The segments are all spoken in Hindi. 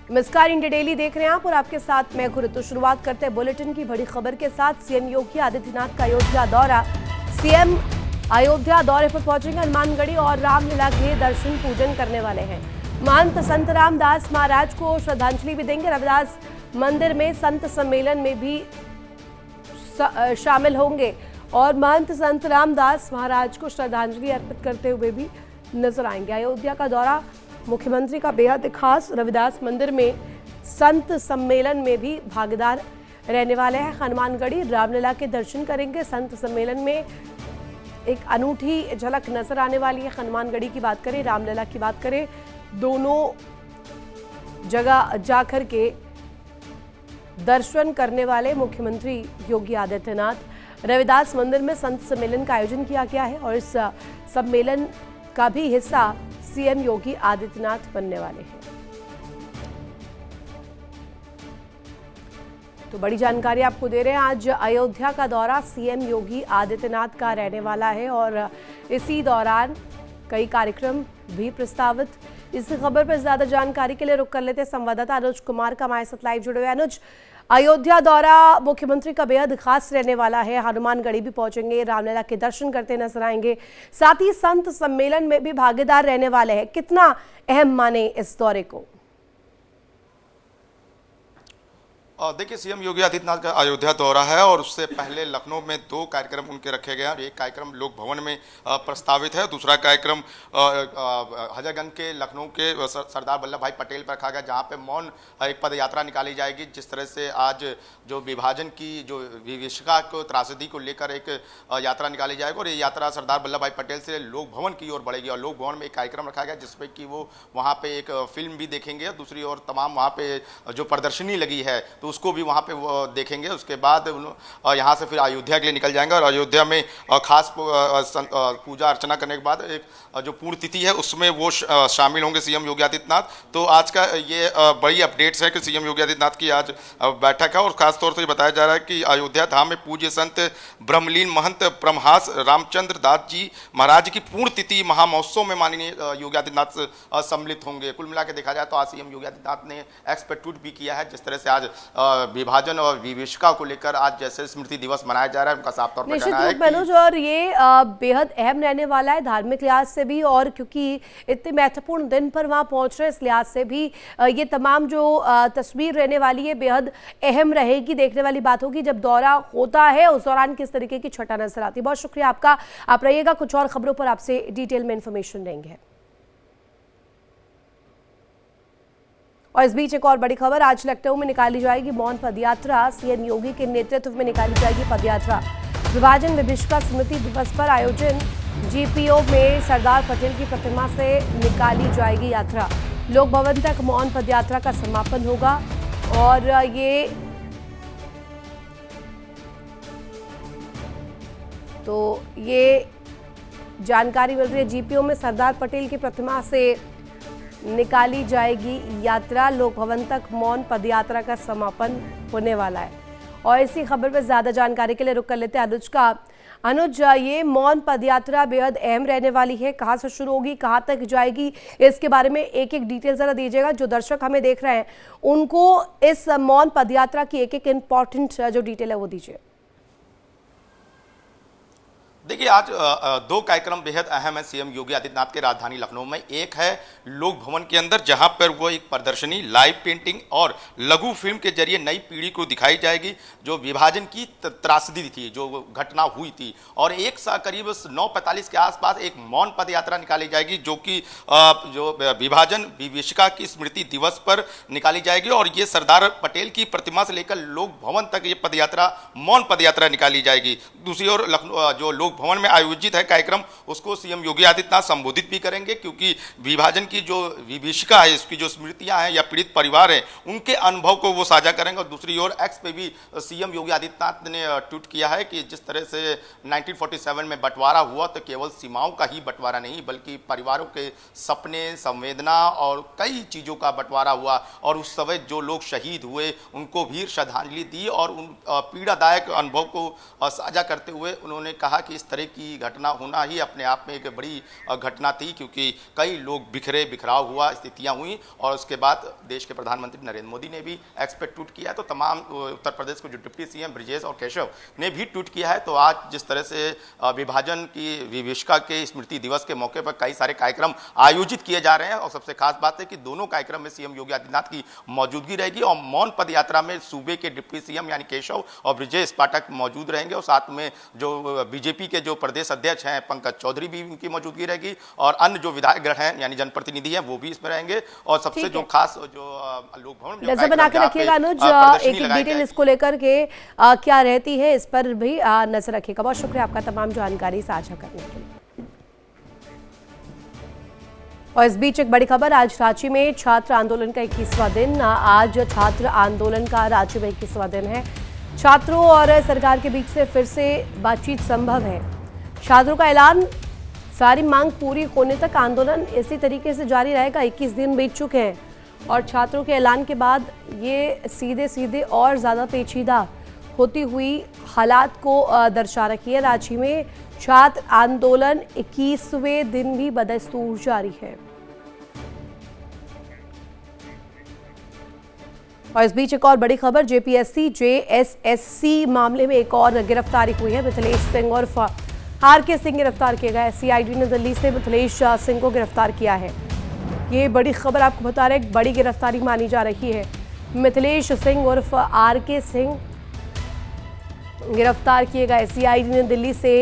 नमस्कार, इंडिया डेली देख रहे हैं आप और आपके साथ मैं गुरु। तो शुरुआत करते हैं बुलेटिन की बड़ी खबर के साथ। सीएम योगी आदित्यनाथ का अयोध्या दौरा। सीएम अयोध्या दौरे पर पहुंचेंगे। हनुमानगढ़ी और रामलीला के दर्शन पूजन करने वाले हैं। महंत संत रामदास महाराज को श्रद्धांजलि भी देंगे। रविदास मंदिर में संत सम्मेलन में भी शामिल होंगे और महंत संत रामदास महाराज को श्रद्धांजलि अर्पित करते हुए भी नजर आएंगे। अयोध्या का दौरा मुख्यमंत्री का बेहद खास। रविदास मंदिर में संत सम्मेलन में भी भागीदार रहने वाले हैं। हनुमानगढ़ी रामलीला के दर्शन करेंगे। संत सम्मेलन में एक अनूठी झलक नजर आने वाली है। हनुमानगढ़ी की बात करें, रामलीला की बात करें, दोनों जगह जाकर के दर्शन करने वाले मुख्यमंत्री योगी आदित्यनाथ। रविदास मंदिर में संत सम्मेलन का आयोजन किया गया है और इस सम्मेलन का भी हिस्सा सीएम योगी आदित्यनाथ बनने वाले हैं। तो बड़ी जानकारी आपको दे रहे हैं। आज अयोध्या का दौरा सीएम योगी आदित्यनाथ का रहने वाला है और इसी दौरान कई कार्यक्रम भी प्रस्तावित। इस खबर पर ज्यादा जानकारी के लिए रुक कर लेते हैं संवाददाता अनुज कुमार का हमारे साथ लाइव जुड़े हुए। अनुज, अयोध्या दौरा मुख्यमंत्री का बेहद खास रहने वाला है। हनुमानगढ़ी भी पहुंचेंगे, रामलीला के दर्शन करते नजर आएंगे, साथ ही संत सम्मेलन में भी भागीदार रहने वाले हैं। कितना अहम माने इस दौरे को? देखिए, सीएम योगी आदित्यनाथ का अयोध्या दौरा है और उससे पहले लखनऊ में 2 कार्यक्रम उनके रखे गए हैं और एक कार्यक्रम लोक भवन में प्रस्तावित है। दूसरा कार्यक्रम हजरतगंज के लखनऊ के सरदार वल्लभ भाई पटेल पर रखा गया, जहां पे मौन एक पद यात्रा निकाली जाएगी। जिस तरह से आज जो विभाजन की जो विभीषिका को त्रासदी को लेकर एक यात्रा निकाली जाएगी और ये यात्रा सरदार वल्लभ भाई पटेल से लोक भवन की ओर बढ़ेगी और लोक भवन में एक कार्यक्रम रखा गया जिसमें कि वो वहाँ पे एक फिल्म भी देखेंगे। दूसरी ओर तमाम वहाँ पे जो प्रदर्शनी लगी है तो उसको भी वहाँ पे वो देखेंगे। उसके बाद यहाँ से फिर अयोध्या के लिए निकल जाएंगे और अयोध्या में खास पूजा अर्चना करने के बाद एक जो पूर्ण तिथि है उसमें वो शामिल होंगे सीएम योगी आदित्यनाथ। तो आज का ये बड़ी अपडेट्स है कि सीएम योगी आदित्यनाथ की आज बैठक है और खासतौर से बताया जा रहा है कि अयोध्या धाम में पूज्य संत ब्रह्मलीन महंत ब्रह्मास रामचंद्र दास जी महाराज की पूर्ण तिथि महामहोत्सव में माननीय योगी आदित्यनाथ सम्मिलित होंगे। कुल मिला के देखा जाए तो आज सीएम योगी आदित्यनाथ ने एक्स पे ट्वीट भी किया है। जिस तरह से आज विभाजन और विभीषिका को लेकर आज जैसे स्मृति दिवस मनाया जा रहा है, उनका साफ तौर पर कहना है मनोज, और ये बेहद अहम रहने वाला है धार्मिक लिहाज से भी और क्योंकि इतने महत्वपूर्ण दिन पर वहां पहुंच रहे हैं इस लिहाज से भी ये तमाम जो तस्वीर रहने वाली है बेहद अहम रहेगी। देखने वाली बात होगी जब दौरा होता है उस दौरान किस तरीके की छटा नजर आती है। बहुत शुक्रिया आपका, आप रहिएगा, कुछ और खबरों पर आपसे डिटेल में इंफॉर्मेशन देंगे। और इस बीच एक और बड़ी खबर, आज लखनऊ में निकाली जाएगी मौन पदयात्रा। सीएम योगी के नेतृत्व में निकाली जाएगी पदयात्रा। विभाजन विभीषिका स्मृति दिवस पर आयोजन जीपीओ में सरदार पटेल की प्रतिमा से निकाली जाएगी यात्रा। लोक भवन तक मौन पदयात्रा का समापन होगा और ये जानकारी मिल रही है। जीपीओ में सरदार पटेल की प्रतिमा से निकाली जाएगी यात्रा। लोक भवन तक मौन पदयात्रा का समापन होने वाला है और इसी खबर पर ज्यादा जानकारी के लिए रुक कर लेते हैं अनुज का। अनुज, ये मौन पदयात्रा बेहद अहम रहने वाली है। कहाँ से शुरू होगी, कहाँ तक जाएगी, इसके बारे में एक एक डिटेल जरा दीजिएगा। जो दर्शक हमें देख रहे हैं उनको इस मौन पदयात्रा की एक एक इम्पॉर्टेंट जो डिटेल है वो दीजिए। देखिए, आज 2 कार्यक्रम बेहद अहम है सीएम योगी आदित्यनाथ के राजधानी लखनऊ में। एक है लोक भवन के अंदर जहां पर वो एक प्रदर्शनी, लाइव पेंटिंग और लघु फिल्म के जरिए नई पीढ़ी को दिखाई जाएगी जो विभाजन की त्रासदी थी, जो घटना हुई थी। और करीब 9:45 के आसपास एक मौन पद यात्रा निकाली जाएगी जो कि जो विभाजन विभीषिका की स्मृति दिवस पर निकाली जाएगी और ये सरदार पटेल की प्रतिमा से लेकर लोक भवन तक ये पदयात्रा मौन पदयात्रा निकाली जाएगी। दूसरी ओर लखनऊ जो लोक भवन में आयोजित है कार्यक्रम उसको सीएम योगी आदित्यनाथ संबोधित भी करेंगे क्योंकि विभाजन की जो विभीषिका है, इसकी जो स्मृतियां हैं या पीड़ित परिवार हैं, उनके अनुभव को वो साझा करेंगे। और दूसरी ओर एक्स पे भी सीएम योगी आदित्यनाथ ने ट्वीट किया है कि जिस तरह से 1947 में बंटवारा हुआ तो केवल सीमाओं का ही बंटवारा नहीं बल्कि परिवारों के सपने, संवेदना और कई चीज़ों का बंटवारा हुआ और उस समय जो लोग शहीद हुए उनको भी श्रद्धांजलि दी और उन पीड़ादायक अनुभव को साझा करते हुए उन्होंने कहा कि इस तरह की घटना होना ही अपने आप में एक बड़ी घटना थी, क्योंकि कई लोग बिखराव हुआ, स्थितियां हुई और उसके बाद देश के प्रधानमंत्री नरेंद्र मोदी ने भी एक्स पे ट्वीट किया। तो तमाम उत्तर प्रदेश के जो डिप्टी सीएम ब्रजेश और केशव ने भी ट्वीट किया है। तो आज जिस तरह से विभाजन की विभीषिका के स्मृति दिवस के मौके पर कई सारे कार्यक्रम आयोजित किए जा रहे हैं और सबसे खास बात है कि दोनों कार्यक्रम में सीएम योगी आदित्यनाथ की मौजूदगी रहेगी और मौन पद यात्रा में सूबे के डिप्टी सीएम यानी केशव और ब्रजेश पाठक मौजूद रहेंगे और साथ में जो बीजेपी के जो प्रदेश अध्यक्ष हैं पंकज चौधरी भी उनकी मौजूदगी रहेगी और अन्य जो विधायकगण हैं यानी जनप्रतिनिधि हैं वो भी इसमें रहेंगे। और सबसे जो खास जो लोक भवन नजर बना के रखिएगा अनुज, एक डिटेल इसको लेकर के क्या रहती है इस पर भी नजर रखिएगा। बहुत शुक्रिया आपका तमाम जानकारी साझा करने के लिए। और इस बीच एक बड़ी खबर, आज रांची में छात्र आंदोलन का 21वां दिन। आज छात्र आंदोलन का राज्य में 21वां दिन है। छात्रों और सरकार के बीच से फिर से बातचीत संभव है। छात्रों का ऐलान, सारी मांग पूरी होने तक आंदोलन इसी तरीके से जारी रहेगा। 21 दिन बीत चुके हैं और छात्रों के ऐलान के बाद ये सीधे सीधे और ज़्यादा पेचीदा होती हुई हालात को दर्शा रही है। रांची में छात्र आंदोलन 21वें दिन भी बदस्तूर जारी है। और इस बीच एक और बड़ी खबर, जेपीएससी जेएसएससी मामले में एक और गिरफ्तारी हुई है। मिथिलेश सिंह और आरके सिंह गिरफ्तार किए गए। सीआईडी ने दिल्ली से मिथिलेश सिंह को गिरफ्तार किया है। ये बड़ी खबर आपको बता रहे हैं, बड़ी गिरफ्तारी मानी जा रही है। मिथिलेश सिंह उर्फ आरके सिंह गिरफ्तार किए गए। सीआईडी ने दिल्ली से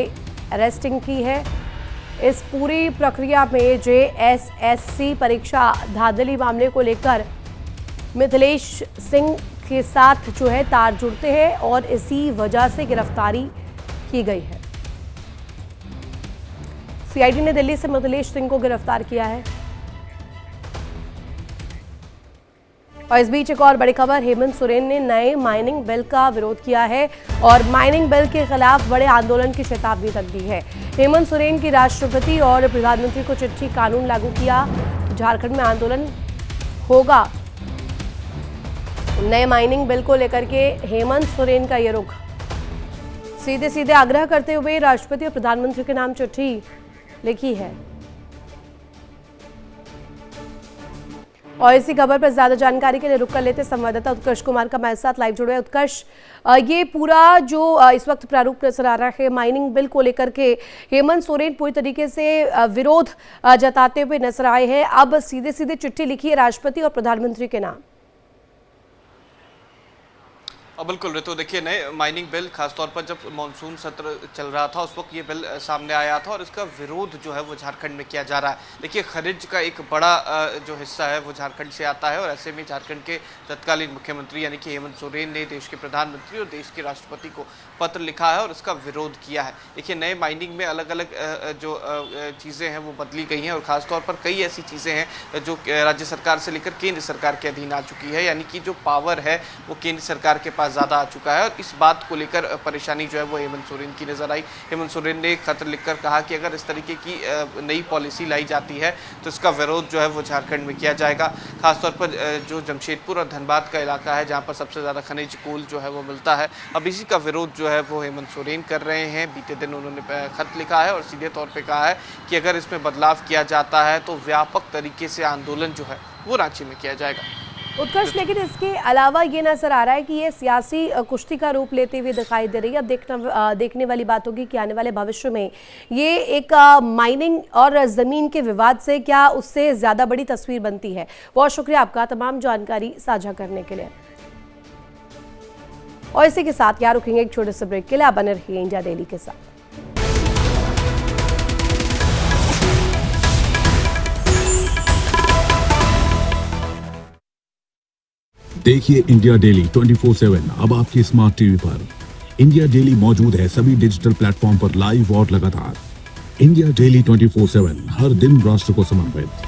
अरेस्टिंग की है। इस पूरी प्रक्रिया में जेएसएससी परीक्षा धांधली मामले को लेकर मिथिलेश सिंह के साथ जो है तार जुड़ते हैं और इसी वजह से गिरफ्तारी की गई है। सीआईडी ने दिल्ली से मिथिलेश सिंह को गिरफ्तार किया है। और इस बीच एक और बड़ी खबर, हेमंत सोरेन ने नए माइनिंग बिल का विरोध किया है और माइनिंग बिल के खिलाफ बड़े आंदोलन की चेतावनी तक दी है। हेमंत सोरेन की राष्ट्रपति और प्रधानमंत्री को चिट्ठी, कानून लागू किया, झारखंड में आंदोलन होगा। नए माइनिंग बिल को लेकर के हेमंत सोरेन का ये रुख, सीधे सीधे आग्रह करते हुए राष्ट्रपति और प्रधानमंत्री के नाम चिट्ठी लिखी है। और इसी खबर पर ज्यादा जानकारी के लिए रुक कर लेते संवाददाता उत्कर्ष कुमार का हमारे साथ लाइव जुड़े हैं। उत्कर्ष, ये पूरा जो इस वक्त प्रारूप नजर आ रहा है माइनिंग बिल को लेकर के, हेमंत सोरेन पूरी तरीके से विरोध जताते हुए नजर आए हैं। अब सीधे सीधे चिट्ठी लिखी है राष्ट्रपति और प्रधानमंत्री के नाम। बिल्कुल ऋतु, देखिए नए माइनिंग बिल, खासतौर पर जब मानसून सत्र चल रहा था उस वक्त ये बिल सामने आया था और इसका विरोध जो है वो झारखंड में किया जा रहा है। देखिए खनिज का एक बड़ा जो हिस्सा है वो झारखंड से आता है और ऐसे में झारखंड के तत्कालीन मुख्यमंत्री यानी कि हेमंत सोरेन ने देश के प्रधानमंत्री और देश के राष्ट्रपति को पत्र लिखा है और इसका विरोध किया है। देखिए नए माइनिंग में अलग अलग जो चीज़ें हैं वो बदली गई हैं और ख़ासतौर पर कई ऐसी चीज़ें हैं जो राज्य सरकार से लेकर केंद्र सरकार के अधीन आ चुकी है, यानी कि जो पावर है वो केंद्र सरकार के पास ज़्यादा आ चुका है। और इस बात को लेकर परेशानी जो है वो हेमंत सोरेन की नज़र आई। हेमंत सोरेन ने खत लिखकर कहा कि अगर इस तरीके की नई पॉलिसी लाई जाती है तो इसका विरोध जो है वो झारखंड में किया जाएगा। खासतौर पर जो जमशेदपुर और धनबाद का इलाका है जहाँ पर सबसे ज़्यादा खनिज कोल जो है वो मिलता है, अब इसी का विरोध जो है वो हेमंत सोरेन कर रहे हैं। बीते दिन उन्होंने खत लिखा है और सीधे तौर पर कहा है कि अगर इसमें बदलाव किया जाता है तो व्यापक तरीके से आंदोलन जो है वो रांची में किया जाएगा। उत्कर्ष, लेकिन इसके अलावा ये नजर आ रहा है कि ये सियासी कुश्ती का रूप लेते हुए दिखाई दे रही है। अब देखने वाली बात होगी कि आने वाले भविष्य में ये एक माइनिंग और ज़मीन के विवाद से क्या उससे ज़्यादा बड़ी तस्वीर बनती है। बहुत शुक्रिया आपका तमाम जानकारी साझा करने के लिए। और इसी के साथ यहाँ रुकेंगे एक छोटे से ब्रेक के लिए। आप बने रहिए इंडिया डेली के साथ। देखिए इंडिया डेली 24/7 अब आपके स्मार्ट टीवी पर। इंडिया डेली मौजूद है सभी डिजिटल प्लेटफॉर्म पर लाइव और लगातार। इंडिया डेली 24/7 हर दिन राष्ट्र को समर्पित।